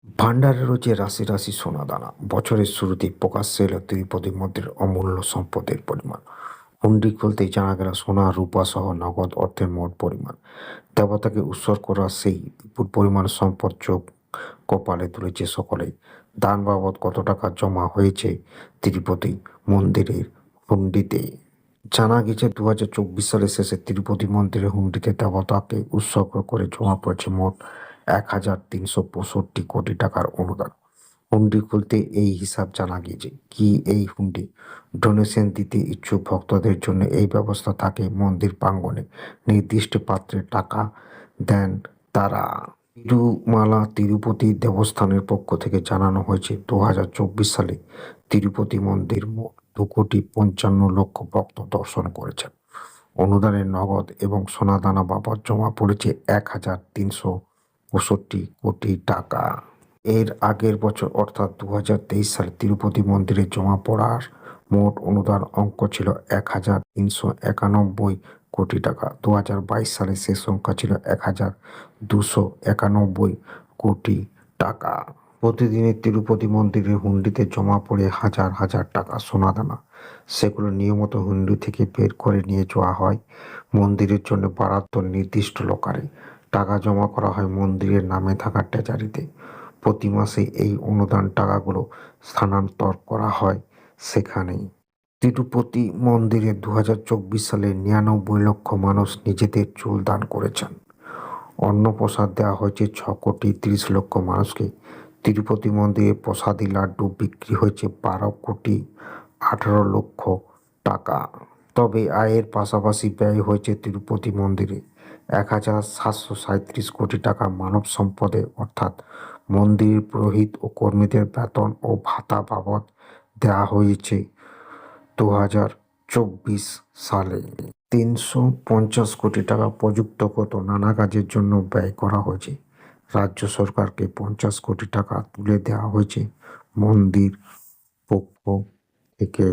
ভাণ্ডারে রয়েছে রাশি রাশি সোনাদানা। বছরের শুরুতেই প্রকাশ্যে এলো তিরুপতি মন্দিরের অমূল্য সম্পদের পরিমাণ। হুন্ডি খুলতেই জানা গেল সোনা রূপা সহ নগদ অর্থের মোট পরিমাণ। দেবতাকে উৎসর্গ করা সেই বিপুল পরিমাণ সম্পদ চোখ কপালে তুলেছে সকলেই। দান বাবদ কত টাকা জমা হয়েছে তিরুপতি মন্দিরের হুন্ডিতে? জানা গেছে 2024 সালের শেষে তিরুপতি মন্দিরের হুন্ডিতে দেবতাকে উৎসর্গ করে জমা পড়েছে মোট 1,365 কোটি টাকার অনুদান। হুন্ডি খুলতে এই হিসাব জানা গিয়েছে। কি এই হুন্ডি? ডোনেশন দিতে ইচ্ছুক ভক্তদের জন্য এই ব্যবস্থা থাকে। মন্দির প্রাঙ্গণে নির্দিষ্ট পাত্রে টাকা দেন তারা। তিরুমালা তিরুপতি দেবস্থানের পক্ষ থেকে জানানো হয়েছে, 2024 সালে তিরুপতি মন্দির মোট 2,55,00,000 ভক্ত দর্শন করেছেন। অনুদানের নগদ এবং সোনাদানা বাবদ জমা পড়েছে 1,365 কোটি টাকা। এর আগের বছর অর্থাৎ 2023 সালে তিরুপতি মন্দিরে জমা পড়ার মোট অনুদান অঙ্ক ছিল 1,391 কোটি টাকা। 2022 সালে সে সংখ্যা ছিল 1,291 কোটি টাকা। প্রতিদিনই তিরুপতি মন্দিরের হুন্ডিতে জমা পড়ে হাজার হাজার টাকা সোনাদানা। সেগুলো নিয়মিত হুন্ডি থেকে বের করে নিয়ে যাওয়া হয় মন্দিরের জন্য বরাদ্দ নির্দিষ্ট লকারে। টাকা জমা করা হয় মন্দিরের নামে থাকা ট্রেজারিতে। প্রতি মাসে এই অনুদান টাকাগুলো স্থানান্তর করা হয় সেখানেই। তিরুপতি মন্দিরে 2024 সালে 99 লক্ষ মানুষ নিজেদের চুল দান করেছেন। অন্নপ্রসাদ দেওয়া হয়েছে 6,30,00,000 মানুষকে। তিরুপতি মন্দিরে প্রসাদী লাড্ডু বিক্রি হয়েছে 12,18,00,000 টাকা। তবে আয়ের পাশাপাশি ব্যয় হয়েছে তিরুপতি মন্দিরে 1,737 কোটি টাকা মানব সম্পদে, অর্থাৎ মন্দির পুরোহিত ও কর্মীদের বেতন ও ভাতা বাবদ দেওয়া হয়েছে। 2024 সালে 350 কোটি টাকা প্রযুক্তিগত নানা কাজের জন্য ব্যয় করা হয়েছে। রাজ্য সরকারকে 50 কোটি টাকা তুলে দেওয়া হয়েছে মন্দির পক্ষ থেকে।